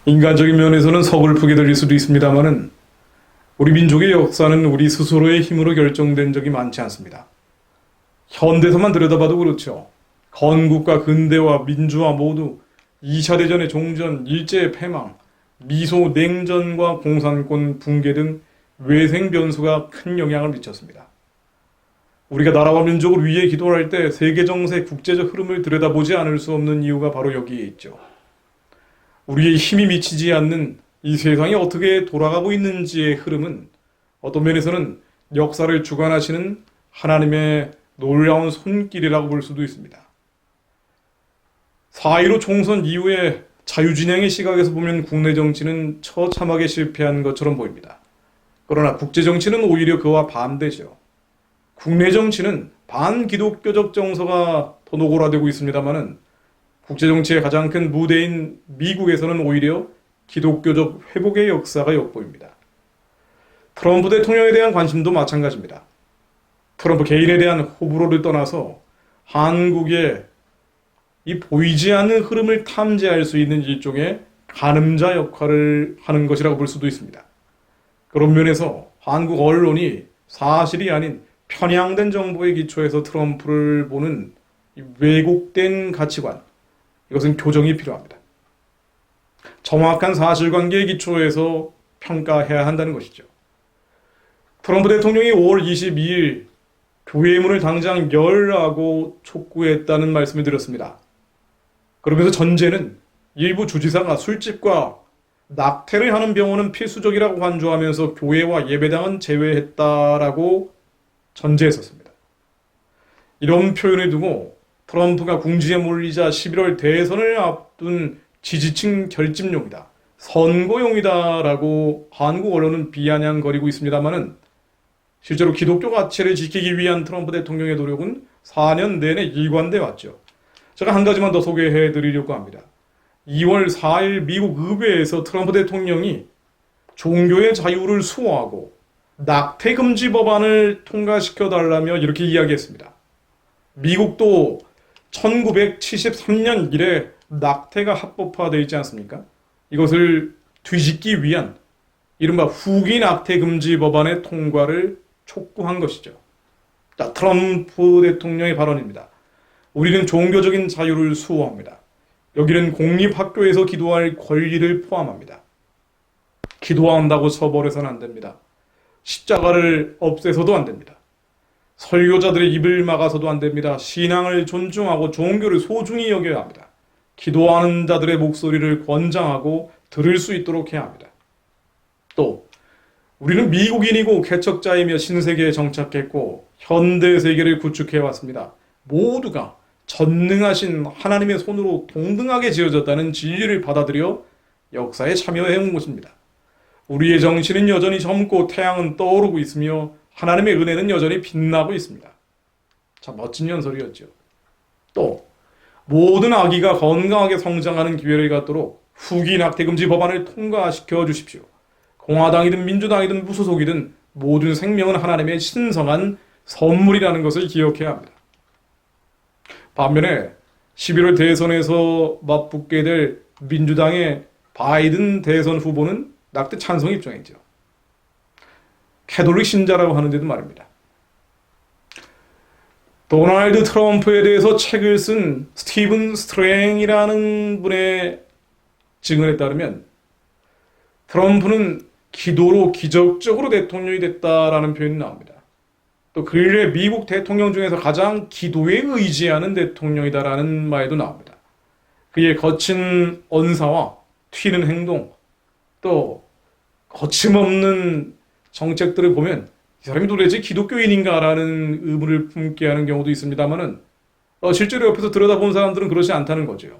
인간적인 면에서는 서글프게 들릴 수도 있습니다만은 우리 민족의 역사는 우리 스스로의 힘으로 결정된 적이 많지 않습니다. 현대사만 들여다봐도 그렇죠. 건국과 근대와 민주화 모두 2차 대전의 종전, 일제의 패망, 미소 냉전과 공산권 붕괴 등 외생 변수가 큰 영향을 미쳤습니다. 우리가 나라와 민족을 위해 기도할 때 세계 정세, 국제적 흐름을 들여다보지 않을 수 없는 이유가 바로 여기에 있죠. 우리의 힘이 미치지 않는 이 세상이 어떻게 돌아가고 있는지의 흐름은 어떤 면에서는 역사를 주관하시는 하나님의 놀라운 손길이라고 볼 수도 있습니다. 4.15 총선 이후에 자유진영의 시각에서 보면 국내 정치는 처참하게 실패한 것처럼 보입니다. 그러나 국제 정치는 오히려 그와 반대죠. 국내 정치는 반기독교적 정서가 더 노골화되고 있습니다만은 국제 정치의 가장 큰 무대인 미국에서는 오히려 기독교적 회복의 역사가 엿보입니다. 트럼프 대통령에 대한 관심도 마찬가지입니다. 트럼프 개인에 대한 호불호를 떠나서 한국의 이 보이지 않는 흐름을 탐지할 수 있는 일종의 가늠자 역할을 하는 것이라고 볼 수도 있습니다. 그런 면에서 한국 언론이 사실이 아닌 편향된 정보에 기초해서 트럼프를 보는 왜곡된 가치관, 이것은 교정이 필요합니다. 정확한 사실관계에 기초해서 평가해야 한다는 것이죠. 트럼프 대통령이 5월 22일 교회의 문을 당장 열라고 촉구했다는 말씀을 드렸습니다. 그러면서 전제는 일부 주지사가 술집과 낙태를 하는 병원은 필수적이라고 간주하면서 교회와 예배당은 제외했다라고 전제했었습니다. 이런 표현을 두고 트럼프가 궁지에 몰리자 11월 대선을 앞둔 지지층 결집용이다, 선거용이다라고 한국 언론은 비아냥거리고 있습니다만은 실제로 기독교 가치를 지키기 위한 트럼프 대통령의 노력은 4년 내내 일관돼 왔죠. 제가 한 가지만 더 소개해 드리려고 합니다. 2월 4일 미국 의회에서 트럼프 대통령이 종교의 자유를 수호하고 낙태 금지 법안을 통과시켜 달라며 이렇게 이야기했습니다. 미국도 1973년 이래 낙태가 합법화되어 있지 않습니까? 이것을 뒤집기 위한 이른바 후기 낙태 금지 법안의 통과를 촉구한 것이죠. 자, 트럼프 대통령의 발언입니다. 우리는 종교적인 자유를 수호합니다. 여기는 공립학교에서 기도할 권리를 포함합니다. 기도한다고 처벌해서는 안 됩니다. 십자가를 없애서도 안 됩니다. 설교자들의 입을 막아서도 안 됩니다. 신앙을 존중하고 종교를 소중히 여겨야 합니다. 기도하는 자들의 목소리를 권장하고 들을 수 있도록 해야 합니다. 또 우리는 미국인이고 개척자이며 신세계에 정착했고 현대 세계를 구축해왔습니다. 모두가 전능하신 하나님의 손으로 동등하게 지어졌다는 진리를 받아들여 역사에 참여해온 것입니다. 우리의 정신은 여전히 젊고 태양은 떠오르고 있으며 하나님의 은혜는 여전히 빛나고 있습니다. 참 멋진 연설이었죠. 또 모든 아기가 건강하게 성장하는 기회를 갖도록 후기 낙태 금지 법안을 통과시켜 주십시오. 공화당이든 민주당이든 무소속이든 모든 생명은 하나님의 신성한 선물이라는 것을 기억해야 합니다. 반면에 11월 대선에서 맞붙게 될 민주당의 바이든 대선 후보는 낙태 찬성 입장이죠. 캐톨릭 신자라고 하는데도 말입니다. 도널드 트럼프에 대해서 책을 쓴 스티븐 스트랭이라는 분의 증언에 따르면 트럼프는 기도로 기적적으로 대통령이 됐다라는 표현이 나옵니다. 또 근래 미국 대통령 중에서 가장 기도에 의지하는 대통령이다라는 말도 나옵니다. 그의 거친 언사와 튀는 행동, 또 거침없는 정책들을 보면 이 사람이 도대체 기독교인인가라는 의문을 품게 하는 경우도 있습니다만은 실제로 옆에서 들여다본 사람들은 그렇지 않다는 거죠.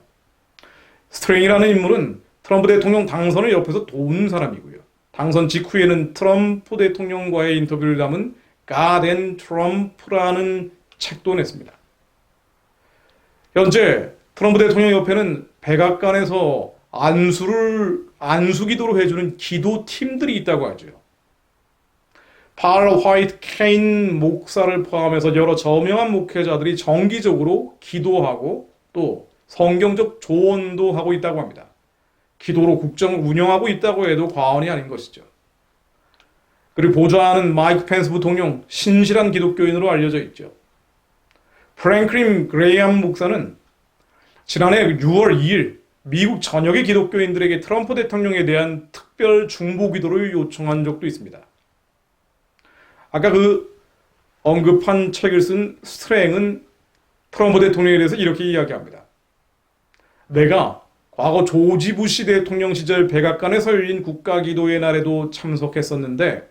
스트레잉이라는 인물은 트럼프 대통령 당선을 옆에서 도운 사람이고요. 당선 직후에는 트럼프 대통령과의 인터뷰를 담은 God and Trump라는 책도 냈습니다. 현재 트럼프 대통령 옆에는 백악관에서 안수기도로 해주는 기도팀들이 있다고 하죠. 팔 화이트 케인 목사를 포함해서 여러 저명한 목회자들이 정기적으로 기도하고 또 성경적 조언도 하고 있다고 합니다. 기도로 국정을 운영하고 있다고 해도 과언이 아닌 것이죠. 그리고 보좌하는 마이크 펜스 부통령, 신실한 기독교인으로 알려져 있죠. 프랭클린 그레이엄 목사는 지난해 6월 2일 미국 전역의 기독교인들에게 트럼프 대통령에 대한 특별 중보 기도를 요청한 적도 있습니다. 아까 언급한 책을 쓴 스트랭은 트럼프 대통령에 대해서 이렇게 이야기합니다. 내가 과거 조지 부시 대통령 시절 백악관에서 열린 국가기도의 날에도 참석했었는데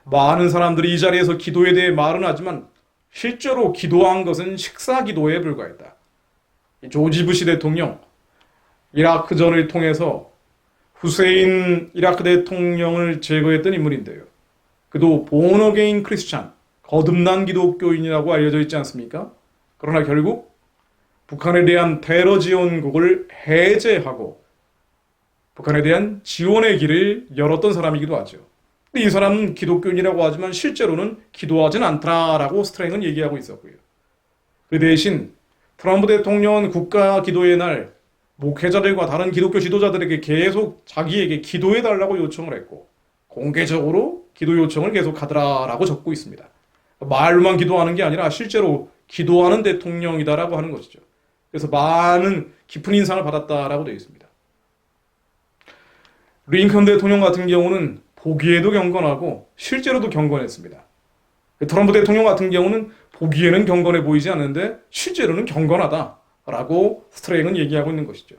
많은 사람들이 이 자리에서 기도에 대해 말은 하지만 실제로 기도한 것은 식사기도에 불과했다. 조지 부시 대통령, 이라크전을 통해서 후세인 이라크 대통령을 제거했던 인물인데요. 그도 born again 크리스찬, 거듭난 기독교인이라고 알려져 있지 않습니까? 그러나 결국 북한에 대한 테러 지원국을 해제하고 북한에 대한 지원의 길을 열었던 사람이기도 하죠. 근데 이 사람은 기독교인이라고 하지만 실제로는 기도하진 않더라라고 스트랭은 얘기하고 있었고요. 그 대신 트럼프 대통령은 국가 기도의 날 목회자들과 다른 기독교 지도자들에게 계속 자기에게 기도해달라고 요청을 했고 공개적으로 기도 요청을 계속 하더라라고 적고 있습니다. 말로만 기도하는 게 아니라 실제로 기도하는 대통령이다라고 하는 것이죠. 그래서 많은 깊은 인상을 받았다라고 되어 있습니다. 링컨 대통령 같은 경우는 보기에도 경건하고 실제로도 경건했습니다. 트럼프 대통령 같은 경우는 보기에는 경건해 보이지 않는데 실제로는 경건하다라고 스트레잉은 얘기하고 있는 것이죠.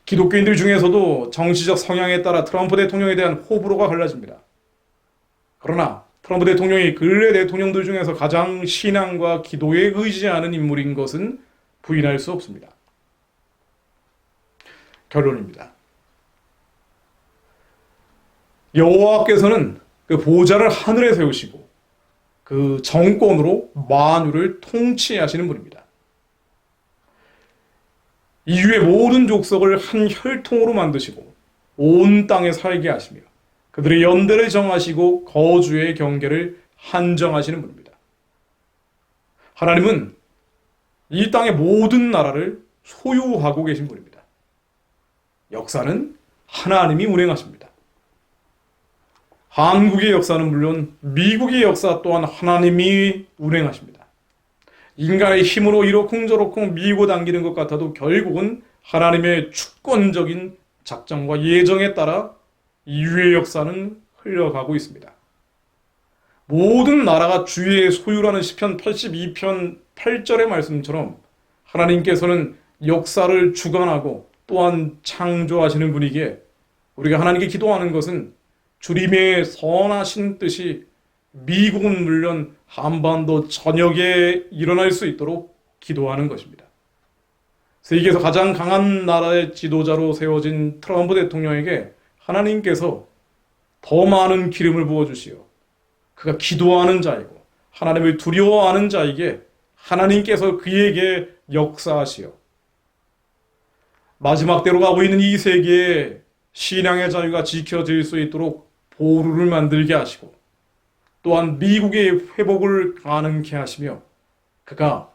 기독교인들 중에서도 정치적 성향에 따라 트럼프 대통령에 대한 호불호가 갈라집니다. 그러나 트럼프 대통령이 근래 대통령들 중에서 가장 신앙과 기도에 의지하는 인물인 것은 부인할 수 없습니다. 결론입니다. 여호와께서는 그 보좌를 하늘에 세우시고 그 정권으로 만유를 통치하시는 분입니다. 인류의 모든 족속을 한 혈통으로 만드시고 온 땅에 살게 하시며 그들의 연대를 정하시고 거주의 경계를 한정하시는 분입니다. 하나님은 이 땅의 모든 나라를 소유하고 계신 분입니다. 역사는 하나님이 운행하십니다. 한국의 역사는 물론 미국의 역사 또한 하나님이 운행하십니다. 인간의 힘으로 이러쿵저러쿵 밀고 당기는 것 같아도 결국은 하나님의 주권적인 작정과 예정에 따라 인류의 역사는 흘러가고 있습니다. 모든 나라가 주의 소유라는 시편 82편 8절의 말씀처럼 하나님께서는 역사를 주관하고 또한 창조하시는 분이기에 우리가 하나님께 기도하는 것은 주님의 선하신 뜻이 미국은 물론 한반도 전역에 일어날 수 있도록 기도하는 것입니다. 세계에서 가장 강한 나라의 지도자로 세워진 트럼프 대통령에게 하나님께서 더 많은 기름을 부어주시어 그가 기도하는 자이고 하나님을 두려워하는 자에게 하나님께서 그에게 역사하시어 마지막 때로 가고 있는 이 세계에 신앙의 자유가 지켜질 수 있도록 보루를 만들게 하시고 또한 미국의 회복을 가능케 하시며 그가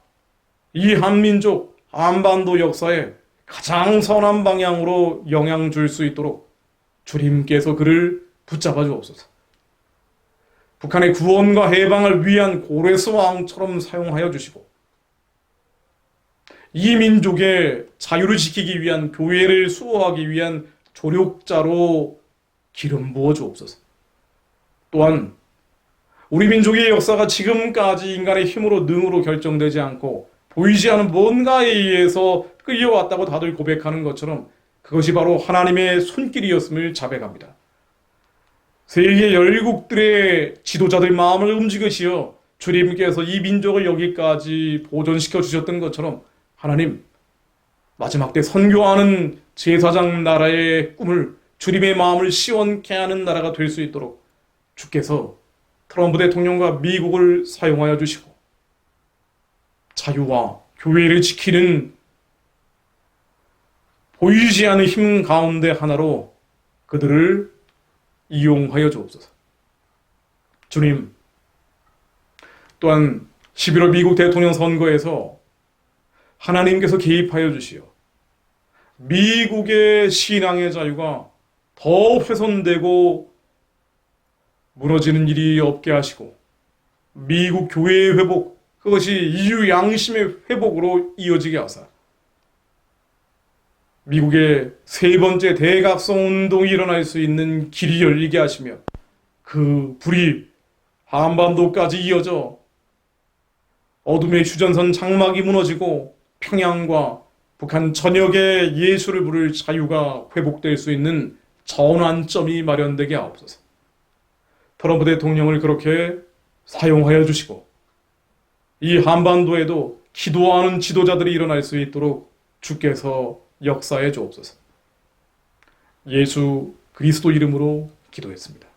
이 한민족 한반도 역사에 가장 선한 방향으로 영향 줄 수 있도록 주님께서 그를 붙잡아 주옵소서. 북한의 구원과 해방을 위한 고레스 왕처럼 사용하여 주시고 이 민족의 자유를 지키기 위한 교회를 수호하기 위한 조력자로 기름 부어 주옵소서. 또한 우리 민족의 역사가 지금까지 인간의 힘으로 능으로 결정되지 않고 보이지 않는 뭔가에 의해서 끌려왔다고 다들 고백하는 것처럼 그것이 바로 하나님의 손길이었음을 자백합니다. 세계 열국들의 지도자들 마음을 움직이시어 주님께서 이 민족을 여기까지 보존시켜 주셨던 것처럼 하나님 마지막 때 선교하는 제사장 나라의 꿈을 주님의 마음을 시원케 하는 나라가 될 수 있도록 주께서 트럼프 대통령과 미국을 사용하여 주시고 자유와 교회를 지키는 보이지 않는 힘 가운데 하나로 그들을 이용하여 주옵소서. 주님, 또한 11월 미국 대통령 선거에서 하나님께서 개입하여 주시어 미국의 신앙의 자유가 더 훼손되고 무너지는 일이 없게 하시고 미국 교회의 회복, 그것이 인류 양심의 회복으로 이어지게 하사 미국의 세 번째 대각성 운동이 일어날 수 있는 길이 열리게 하시며 그 불이 한반도까지 이어져 어둠의 휴전선 장막이 무너지고 평양과 북한 전역에 예수를 부를 자유가 회복될 수 있는 전환점이 마련되게 하옵소서. 트럼프 대통령을 그렇게 사용하여 주시고 이 한반도에도 기도하는 지도자들이 일어날 수 있도록 주께서 역사해 주옵소서. 예수 그리스도 이름으로 기도했습니다.